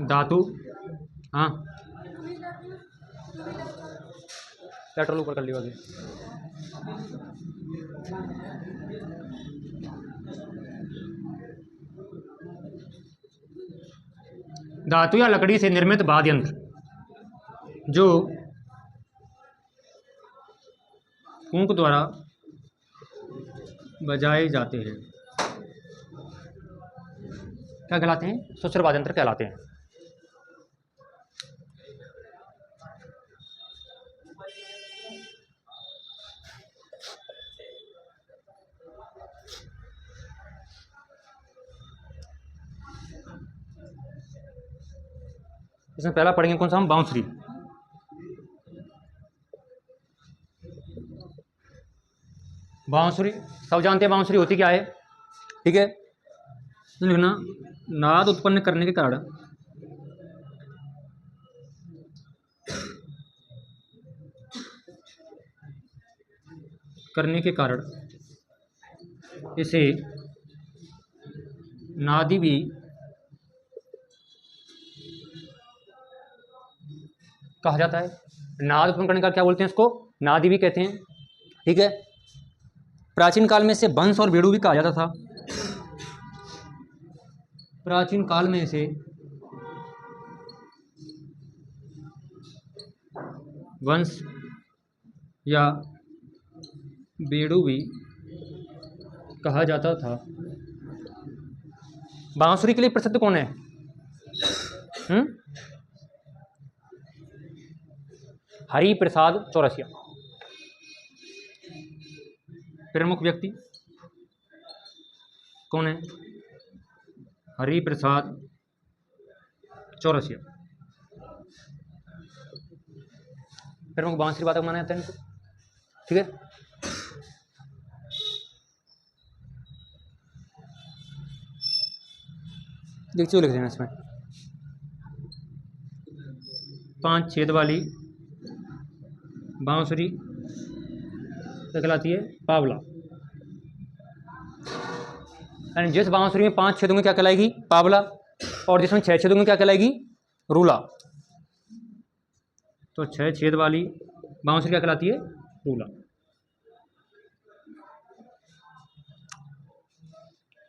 धातु, हाँ पेट्रोल ऊपर कर लिया अभी। धातु या लकड़ी से निर्मित वाद्य यंत्र जो फूंक द्वारा बजाए जाते हैं क्या कहलाते हैं? सुस्वर वाद्य यंत्र कहलाते हैं। इसमें पहला पढ़ेंगे कौन सा हम? बांसुरी। बांसुरी सब जानते हैं बांसुरी होती क्या है, ठीक है। तो लिखना नाद उत्पन्न करने के कारण इसे नादी भी कहा जाता है। नाद उत्पन्न करने का क्या बोलते हैं? इसको नादी भी कहते हैं, ठीक है। प्राचीन काल में इसे बंस और बेड़ू भी कहा जाता था। प्राचीन काल में इसे वंश या बेड़ू भी कहा जाता था। बांसुरी के लिए प्रसिद्ध कौन है? हरि प्रसाद चौरसिया। प्रमुख व्यक्ति कौन है? हरि प्रसाद चौरसिया। प्रमुख बांसुरी वादक माना जाता है इनको, ठीक है। देखिए लिख देना इसमें 5 छेद वाली बांसुरी क्या कहलाती है? पावला। यानी जिस बांसुरी में 5 छेद होंगे क्या कहलाएगी? पावला। और जिसमें 6 छेद होंगे क्या कहलाएगी? रूला। तो 6 छेद वाली बांसुरी क्या कहलाती है? रूला।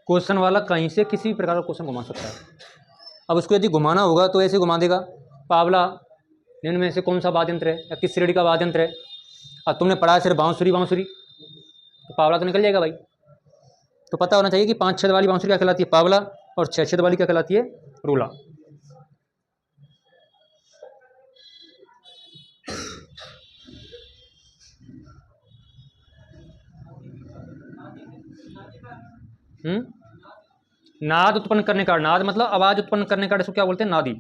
क्वेश्चन वाला कहीं से किसी भी प्रकार का क्वेश्चन घुमा सकता है। अब उसको यदि घुमाना होगा तो ऐसे घुमा देगा, पावला निम्न में से कौन सा वाद्य यंत्र है या किस श्रेणी का वाद्य यंत्र है। अब तुमने पढ़ा है सिर्फ बांसुरी तो पावला तो निकल जाएगा भाई। तो पता होना चाहिए कि 5 छेद वाली बांसुरी क्या कहलाती है? पावला। और 6 छेद वाली क्या कहलाती है? रूला। नाद उत्पन्न करने का, नाद मतलब आवाज उत्पन्न करने का, इसको क्या बोलते हैं? नादी।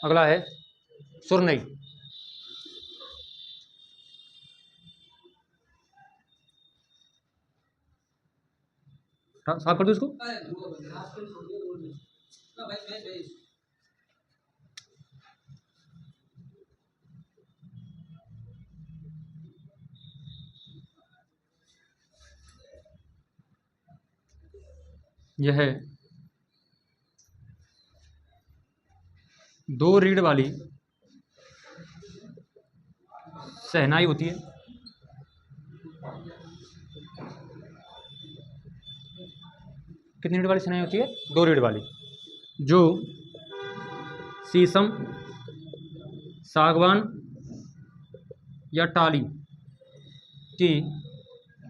अगला है सुरनई। साफ कर दो इसको। यह 2 रीढ़ वाली शहनाई होती है। कितनी रीढ़ वाली शहनाई होती है? 2 रीढ़ वाली, जो शीशम, सागवान या टाली की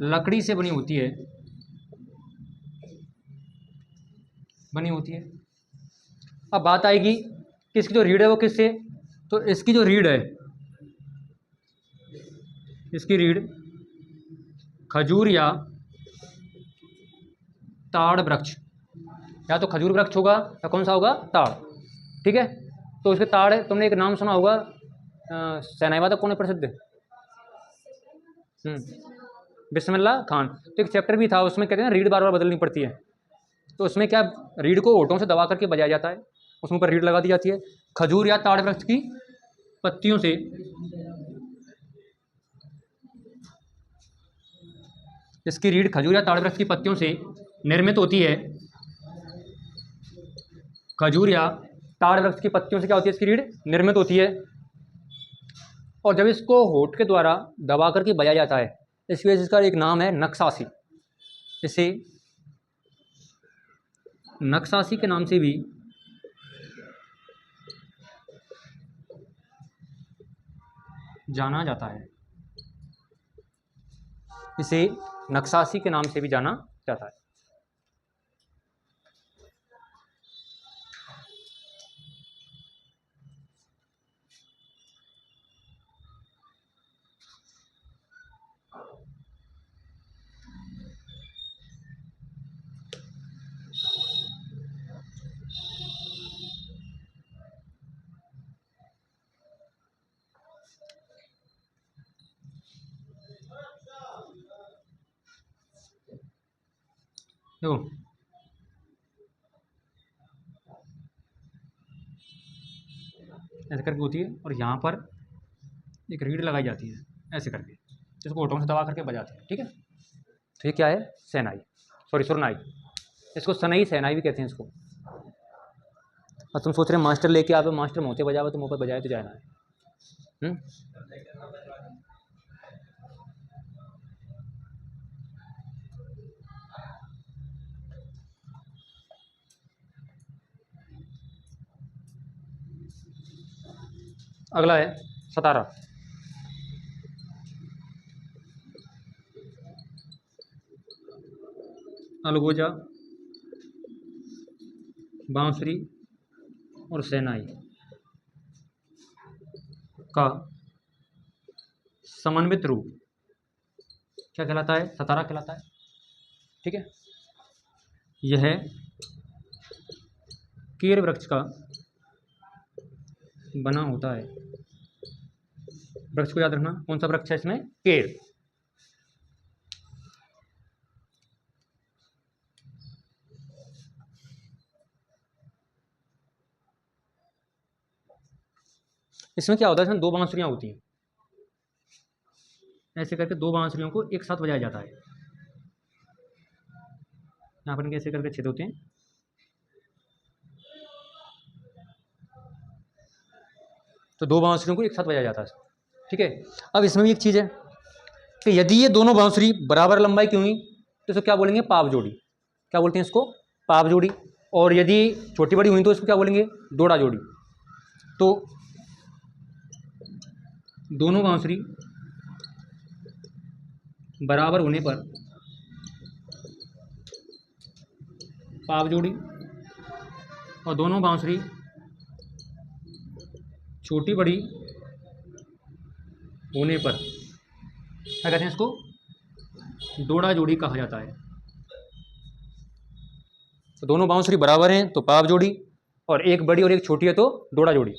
लकड़ी से बनी होती है। अब बात आएगी कि इसकी जो रीढ़ है वो किससे? तो इसकी जो रीढ़ है, इसकी रीढ़ खजूर या ताड़ वृक्ष, या तो खजूर वृक्ष होगा या कौन सा होगा? ताड़, ठीक है। तो इसके ताड़, तुमने एक नाम सुना होगा शहनाई वादक कौन है प्रसिद्ध? बिस्मिल्लाह खान। तो एक चैप्टर भी था, उसमें कहते हैं ना रीड बार बार बदलनी पड़ती है, तो उसमें क्या रीड को होठों से दबा करके बजाया जाता है, उसमें ऊपर रीड लगा दी जाती है। खजूर या ताड़ वृक्ष की पत्तियों से इसकी रीढ़ खजूर या ताड़ वृक्ष की पत्तियों से निर्मित होती है। खजूर या ताड़ वृक्ष की पत्तियों से क्या होती है? इसकी रीढ़ निर्मित होती है। और जब इसको होठ के द्वारा दबा करके बजाया जाता है, इसकी वजह से इसका एक नाम है नक्सासी। इसे नक्सासी के नाम से भी जाना जाता है। इसे नक्सासी के नाम से भी जाना जाता है। देखो ऐसे करके होती है, और यहाँ पर एक रीढ़ लगाई जाती है ऐसे करके, जिसको होठों से दबा करके बजाते हैं। ठीक है, तो ये क्या है? शहनाई, सॉरी सुरनाई। इसको सनई शहनाई भी कहते हैं इसको। और तुम सोच रहे मास्टर लेके आप मास्टर मोते बजावे, तुम ऊपर बजाए तो जाना है। अगला है सतारा। अलगोजा, बांसुरी और शहनाई का समन्वित रूप क्या कहलाता है? सतारा कहलाता है। ठीक है, यह केर वृक्ष का बना होता है। वृक्ष को याद रखना, कौन सा वृक्ष है इसमें? केर। इसमें क्या होता है? इसमें दो बांसुरियां होती हैं, ऐसे करके दो बांसुरियों को एक साथ बजाया जाता है। यहाँ पर कैसे करके छेद होते हैं। तो दो बांसुरियों को एक साथ बजाया जाता है। ठीक है, अब इसमें भी एक चीज़ है कि यदि ये दोनों बांसुरी बराबर लंबाई की हुई तो इसको क्या बोलेंगे? पाव जोड़ी। क्या बोलते हैं इसको? पाव जोड़ी। और यदि छोटी बड़ी हुई तो इसको क्या बोलेंगे? दोड़ा जोड़ी। तो दोनों बांसुरी बराबर होने पर पाव जोड़ी, और दोनों बांसुरी छोटी बड़ी होने पर क्या कहते हैं? इसको दोड़ा जोड़ी कहा जाता है। तो दोनों बांसुरी बराबर हैं तो पाव जोड़ी, और एक बड़ी और एक छोटी है तो दोड़ा जोड़ी।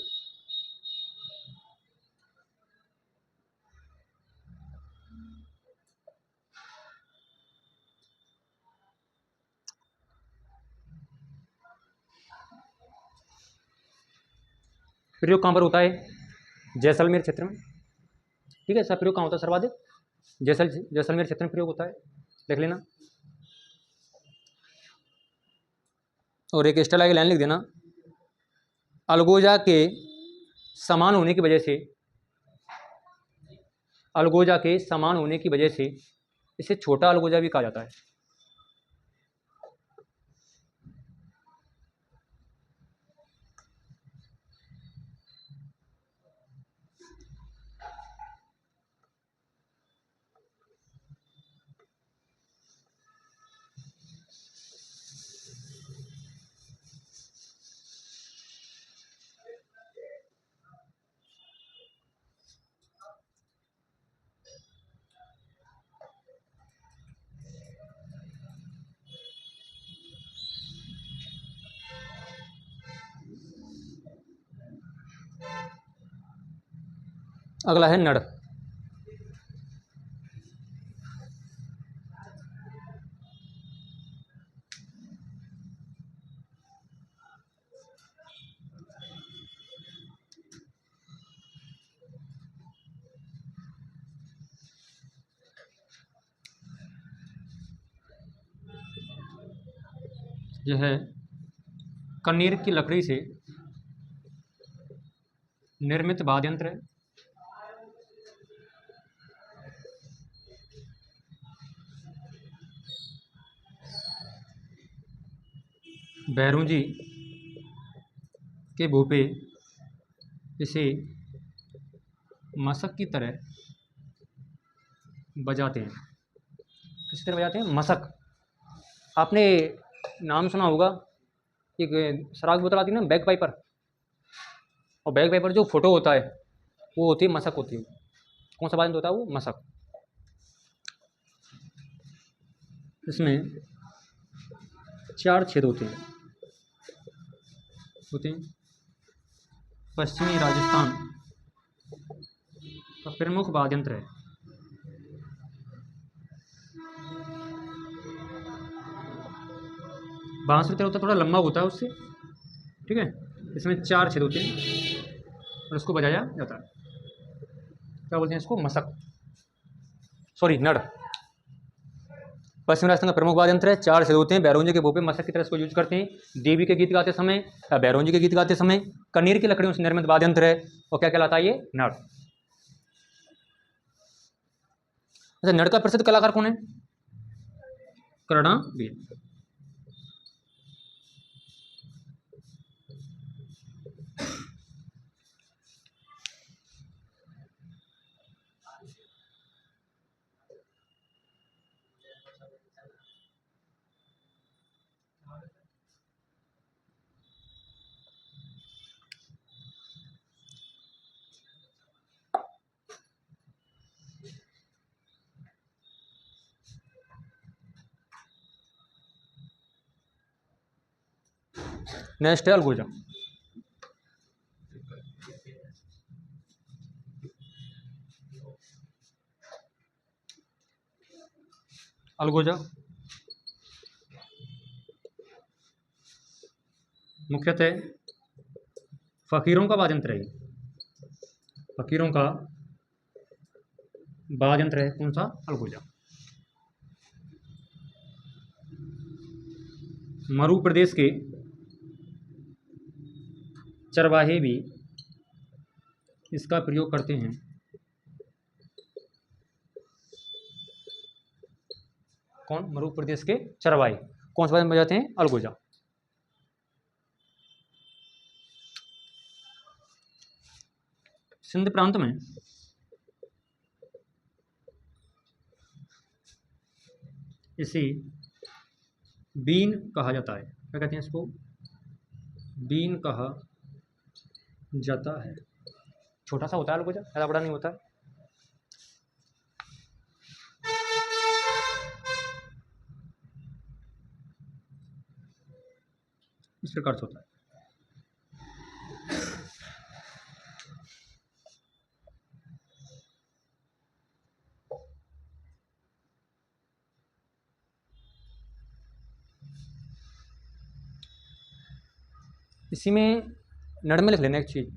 प्रयोग कहाँ पर होता है? जैसलमेर क्षेत्र में। ठीक है, ऐसा प्रयोग कहाँ होता है सर्वाधिक? जैसलमेर क्षेत्र में प्रयोग होता है, देख लेना। और एक एक्स्ट्रा लाइन लिख देना, अलगोजा के समान होने की वजह से, अलगोजा के समान होने की वजह से इसे छोटा अलगोजा भी कहा जाता है। अगला है नड़। यह है कनेर की लकड़ी से निर्मित वाद्य यंत्र है। बैरुंजी के भूपे इसे मशक की तरह बजाते हैं। किस तरह बजाते हैं? मशक। आपने नाम सुना होगा, एक शराब की बोतल आती है ना, बैग पाइपर, और बैग पाइपर जो फोटो होता है वो होती है मशक होती है। कौन सा वाद्य यंत्र होता है वो? मशक। इसमें 4 छेद होते हैं। पश्चिमी राजस्थान का प्रमुख वाद्य यंत्र है। बांसुरी तरह होता है, थोड़ा लंबा होता है उससे, ठीक है। इसमें 4 छेद होते हैं और उसको बजाया जाता है। क्या बोलते हैं इसको? मशक, सॉरी नड़। पश्चिम राजस्थान का प्रमुख वाद्य यंत्र है, 4 छेद होते हैं, बैरोंजी के भोपे मशक की तरह इसको यूज करते हैं। देवी के गीत गाते समय या बैरोंजी के गीत गाते समय। कनेर की लकड़ियों से निर्मित वाद्य यंत्र है और क्या कहलाता है ये? नड़। अच्छा, नड़ का प्रसिद्ध कलाकार कौन है? कर्णावीर। नेक्स्ट है अलगोजा। अलगोजा मुख्यतः फकीरों का वाद्य यंत्र है। फकीरों का वाद्य यंत्र है कौन सा? अलगोजा। मरु प्रदेश के चरवाहे भी इसका प्रयोग करते हैं। कौन? मरु प्रदेश के चरवाहे कौन सा वाद्य बजाते हैं? अलगोजा। सिंध प्रांत में इसे बीन कहा जाता है। क्या कहते हैं इसको? बीन कहा जाता है। छोटा सा होता है अलगोजा, ज़्यादा बड़ा नहीं होता है। इस प्रकार से होता है। इसी में नड़ में लिख लेना एक चीज,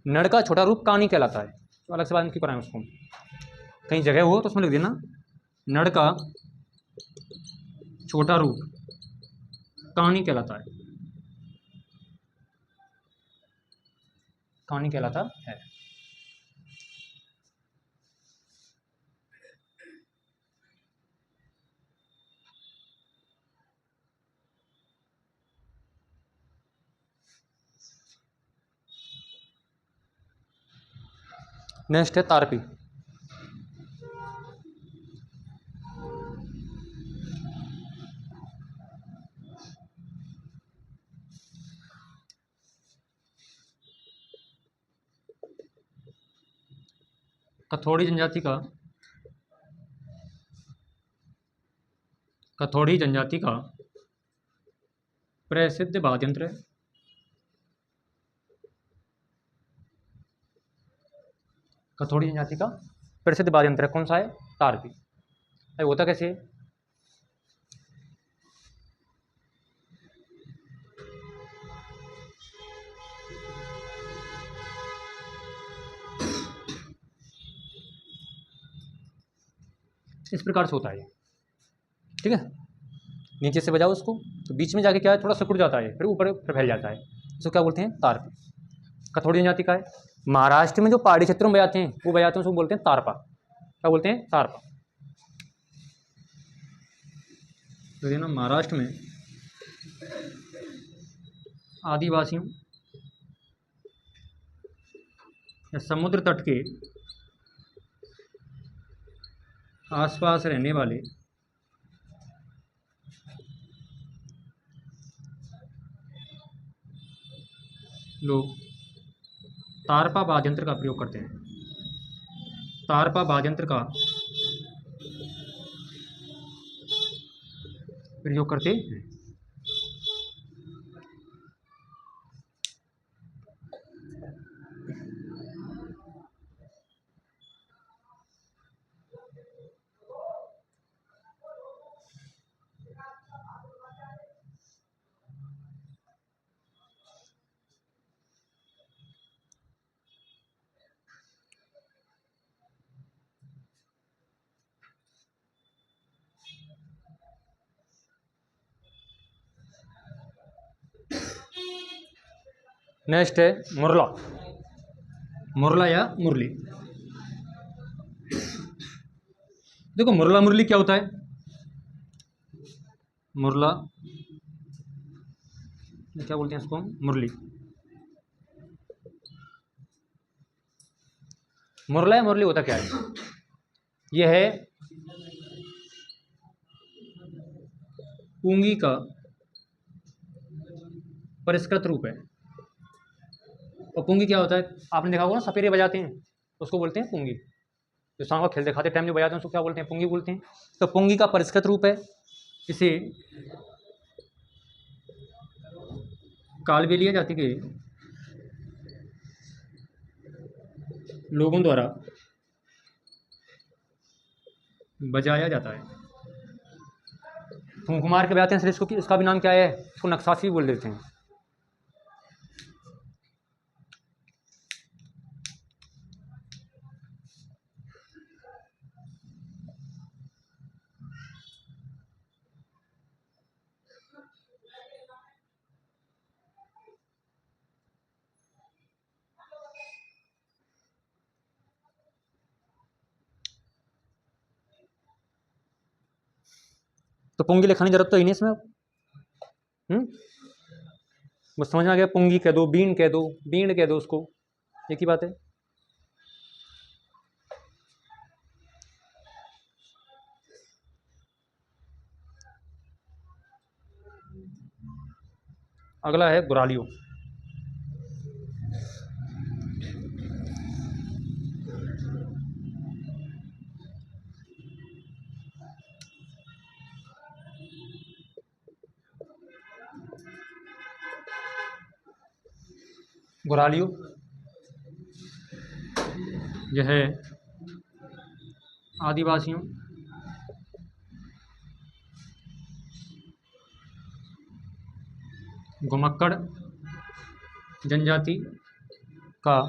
नड़ का छोटा रूप कानी कहलाता है। तो अलग से बात क्यों कराएं उसको, कहीं जगह हो तो उसमें लिख देना नड़ का छोटा रूप कानी कहलाता है। कानी कहलाता है। नेक्स्ट है तारपी। कथोड़ी जनजाति का प्रसिद्ध वाद्य यंत्र है। कथोड़ी जनजाति का प्रसिद्ध वाद्य यंत्र कौन सा है? तारपी। अरे होता कैसे है? इस प्रकार से होता है, ठीक है। नीचे से बजाओ उसको तो बीच में जाके क्या है, थोड़ा सिकुड़ जाता है, फिर ऊपर फिर फैल जाता है, इसको क्या बोलते हैं? तारपी। कथोड़ी जनजाति का है। महाराष्ट्र में जो पहाड़ी क्षेत्रों में बजाते हैं वो बजाते हैं, उसको बोलते हैं तारपा। क्या बोलते हैं? तारपा। तो ये ना महाराष्ट्र में आदिवासियों या समुद्र तट के आसपास रहने वाले लोग तारपा वाद्य यंत्र का प्रयोग करते हैं। तारपा वाद्य यंत्र का प्रयोग करते हैं। नेक्स्ट है मुरला। मुरला या मुरली। देखो मुरला मुरली क्या होता है? मुरला क्या बोलते हैं इसको? मुरली। मुरला या मुरली होता क्या है? यह है पुंगी का परिष्कृत रूप है। और पुंगी क्या होता है? आपने देखा होगा ना, सपेरे बजाते हैं, उसको बोलते हैं पुंगी। जो सांप का खेल दिखाते टाइम जो बजाते हैं उसको क्या बोलते हैं? पुंगी बोलते हैं। तो पुंगी का परिष्कृत रूप है। इसे कालबेलिया जाति के लोगों द्वारा बजाया जाता है। फूंक मार के बजाते हैं, इसलिए इसको इसका भी नाम क्या है? इसको नक्सासी भी बोल देते हैं। तो पुंगी लिखाने की जरूरत तो ही नहीं इसमें अब। बस समझ में आ गया। पुंगी कह दो, बीन कह दो, बीन कह दो, उसको एक ही बात है। अगला है गुरालियो। गुरालियो यह है आदिवासियों घुमक्कड़ जनजाति का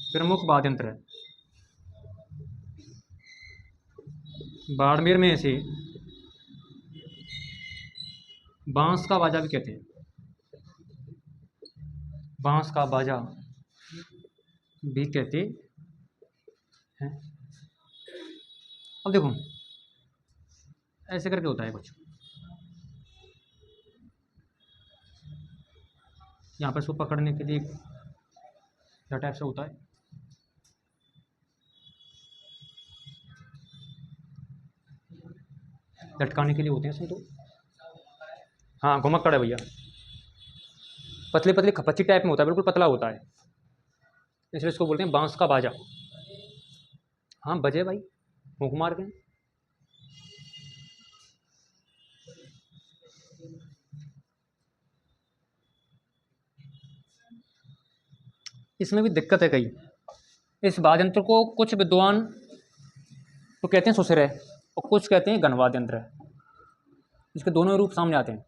प्रमुख वाद्य यंत्र है। बाड़मेर में इसे बांस का बाजा भी कहते हैं। बांस का बाजा भी कहते हैं। अब देखो ऐसे करके होता है कुछ, यहाँ पर इसको पकड़ने के लिए क्या टाइप से होता है? लटकाने के लिए होते हैं इसमें तो। हाँ घुमक्कड़ है भैया, पतली पतली खपच्ची टाइप में होता है, बिल्कुल पतला होता है, इसलिए इसको बोलते हैं बांस का बाजा। हाँ बजे भाई, फूंक मार के। इसमें भी दिक्कत है कई। इस वाद्य यंत्र को कुछ विद्वान तो कहते हैं सुशिर है और कुछ कहते हैं घनवाद्य यंत्र है। इसके दोनों रूप सामने आते हैं।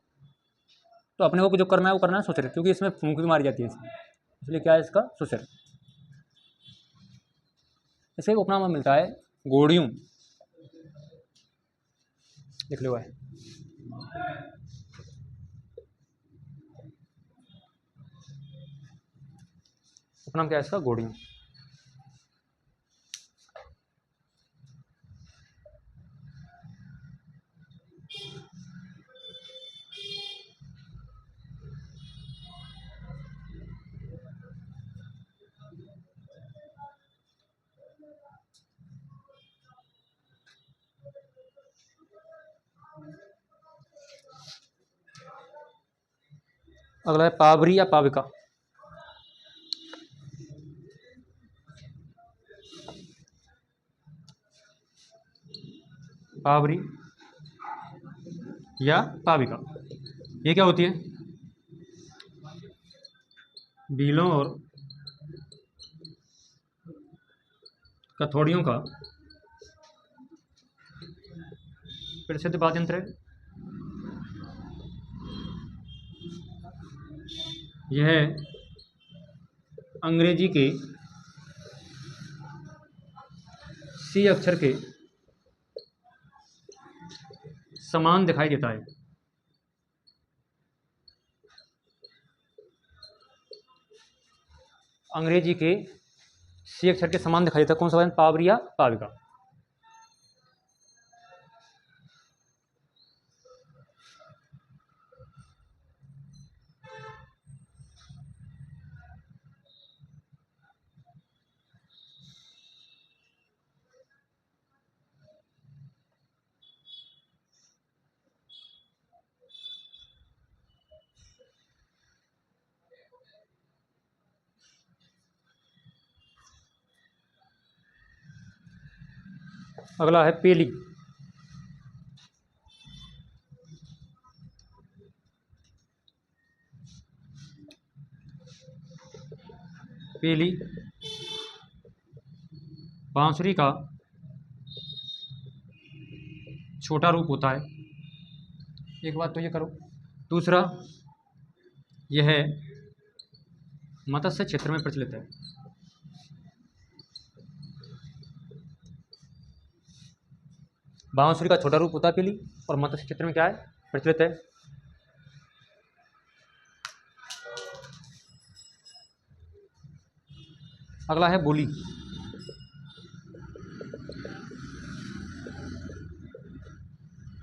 तो अपने को जो करना है वो करना है सुशिर, क्योंकि इसमें फूंक भी मारी जाती है इसलिए क्या है इसका सुशिर। इसे उपनाम मिलता है गोड़ियों, लिख लो है। उपनाम क्या है इसका गोड़ियों। अगला है पावरी या पाविका। पावरी या पाविका ये क्या होती है? बीलों और कथौड़ियों का प्रसिद्ध वाद्य यंत्र है। यह अंग्रेजी के सी अक्षर के समान दिखाई देता है। अंग्रेजी के सी अक्षर के समान दिखाई देता है। कौन सा वाद्य? पावरी या पाविका। अगला है पेली। पेली बांसुरी का छोटा रूप होता है। एक बात तो ये करो। दूसरा, यह मत्स्य क्षेत्र में प्रचलित है। बांसुरी का छोटा रूप होता है पेली और मत्स्य क्षेत्र में क्या है? प्रचलित है। अगला है बोली।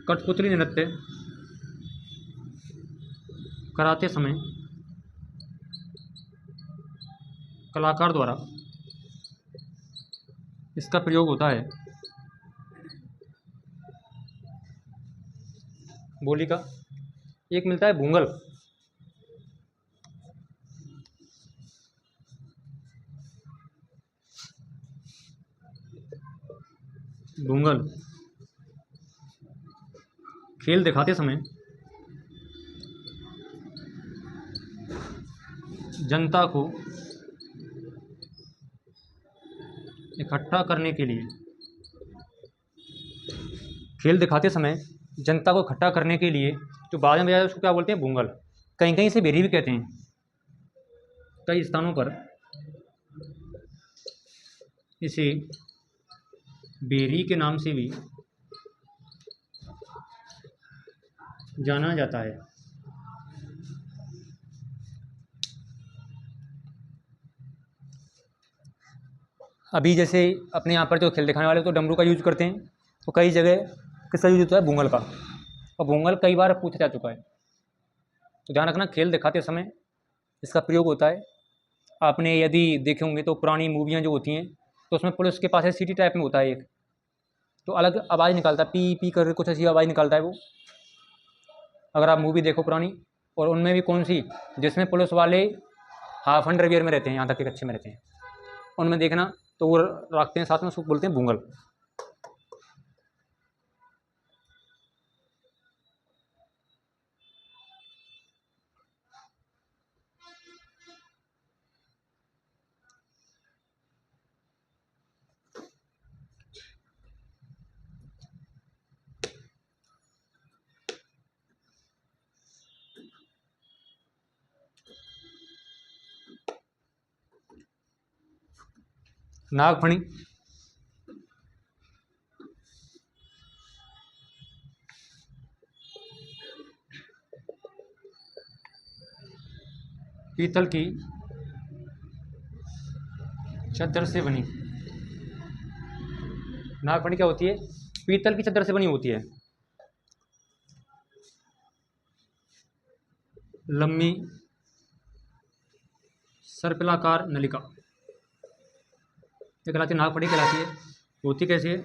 कठपुतली नृत्य कराते समय कलाकार द्वारा इसका प्रयोग होता है। बोली का एक मिलता है भूंगल। भूंगल खेल दिखाते समय जनता को इकट्ठा करने के लिए जो बाजा बजाया उसको क्या बोलते हैं? भूंगल। कहीं कहीं इसे बेरी भी कहते हैं। कई स्थानों पर इसे बेरी के नाम से भी जाना जाता है। अभी जैसे अपने यहाँ पर जो खेल दिखाने वाले तो डमरू का यूज करते हैं, तो कई जगह किसका यूज होता है? भूंगल का। और भूंगल कई बार पूछा जा चुका है, तो ध्यान रखना खेल दिखाते समय इसका प्रयोग होता है। आपने यदि देखे होंगे तो पुरानी मूवियाँ जो होती हैं तो उसमें पुलिस के पास सीटी टाइप में होता है एक, तो अलग आवाज़ निकालता है, पी पी कर कुछ ऐसी आवाज़ निकालता है वो। अगर आप मूवी देखो पुरानी, और उनमें भी कौन सी जिसमें पुलिस वाले हाफ अंडरवियर में रहते हैं, यहाँ तक के कच्छे में रहते हैं, उनमें देखना तो वो रखते हैं साथ में, उसको बोलते हैं भूंगल। नागफणी, पीतल की चद्दर से बनी। नागफणी क्या होती है? पीतल की चद्दर से बनी होती है। लंबी सर्पिलाकार नलिका, ये कहलाती है नागफणी कहलाती है। होती कैसे है?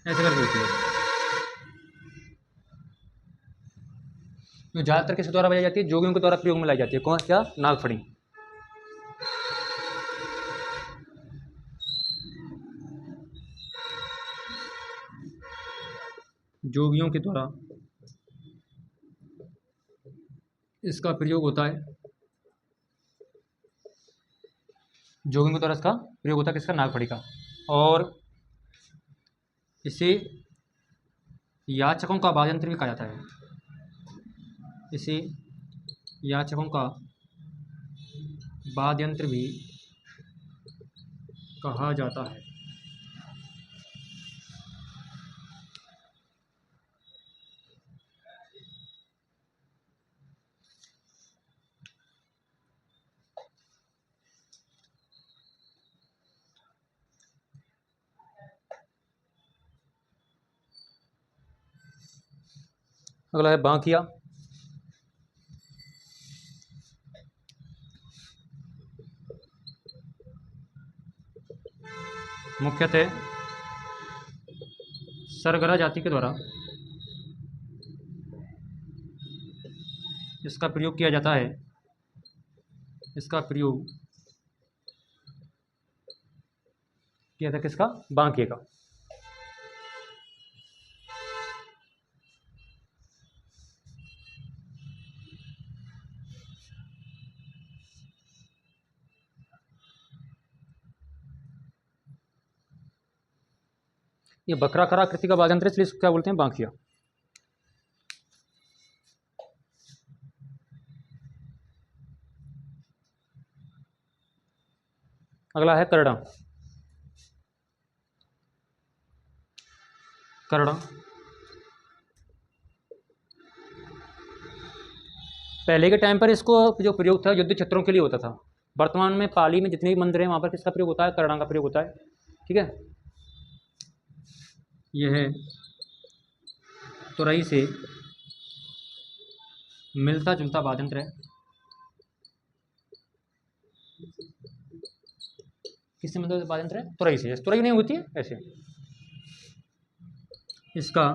ऐसे करके होती है। जो ज़्यादातर किस द्वारा बजाई जाती है? जोगियों के द्वारा प्रयोग में लाई जाती है। कौन? क्या? नागफणी। जोगियों के द्वारा इसका प्रयोग होता है। जोगियों के द्वारा इसका प्रयोग होता है किसका? नागफणी का। और इसे याचकों का वाद्य यंत्र भी कहा जाता है। इसे याचकों का वाद्य यंत्र भी कहा जाता है। अगला है बांकिया। मुख्यतः सरगरा जाति के द्वारा इसका प्रयोग किया जाता है। इसका प्रयोग किया था किसका? बांके का। ये बकराकार आकृति का वाद्य यंत्र है, इसलिए इसको क्या बोलते हैं? बांकिया। अगला है करड़ा। करड़ा पहले के टाइम पर इसको जो प्रयोग था युद्ध क्षेत्रों के लिए होता था। वर्तमान में पाली में जितने भी मंदिर हैं वहाँ पर किसका प्रयोग होता है? करड़ा का प्रयोग होता है। ठीक है। यह तुरई से मिलता जुलता वाद्य यंत्र है। किससे मिलता जुलता वाद्य यंत्र है? तुरई से। तुरई नहीं होती है ऐसे। इसका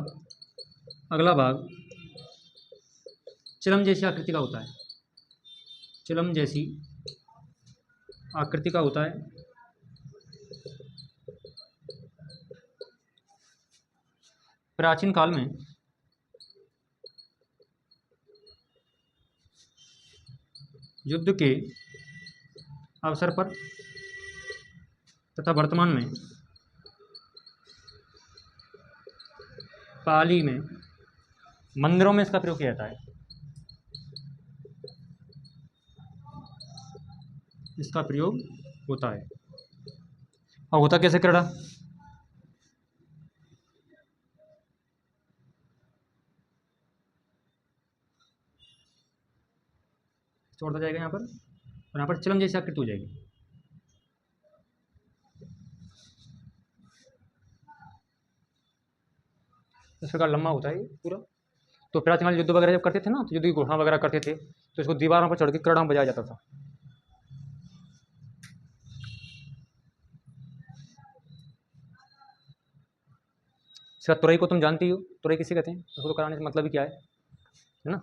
अगला भाग चिलम जैसी आकृति का होता है। चिलम जैसी आकृति का होता है। प्राचीन काल में युद्ध के अवसर पर तथा वर्तमान में पाली में मंदिरों में इसका प्रयोग किया जाता है। इसका प्रयोग होता है। और होता कैसे करड़ा? छोड़ता जाएगा यहाँ पर, और यहाँ पर चिलम जैसी आकृति हो जाएगी। इस प्रकार लम्बा होता है पूरा। तो प्राचीन काल युद्ध वगैरह जब करते थे ना, तो युद्ध की घोषणा वगैरह करते थे, तो इसको दीवारों पर चढ़ के करड़ा बजाया जाता था। इसका तुरई को तुम जानती हो, तुरई किसे कहते हैं? उसको तो कराने से मतलब ही क्या है ना?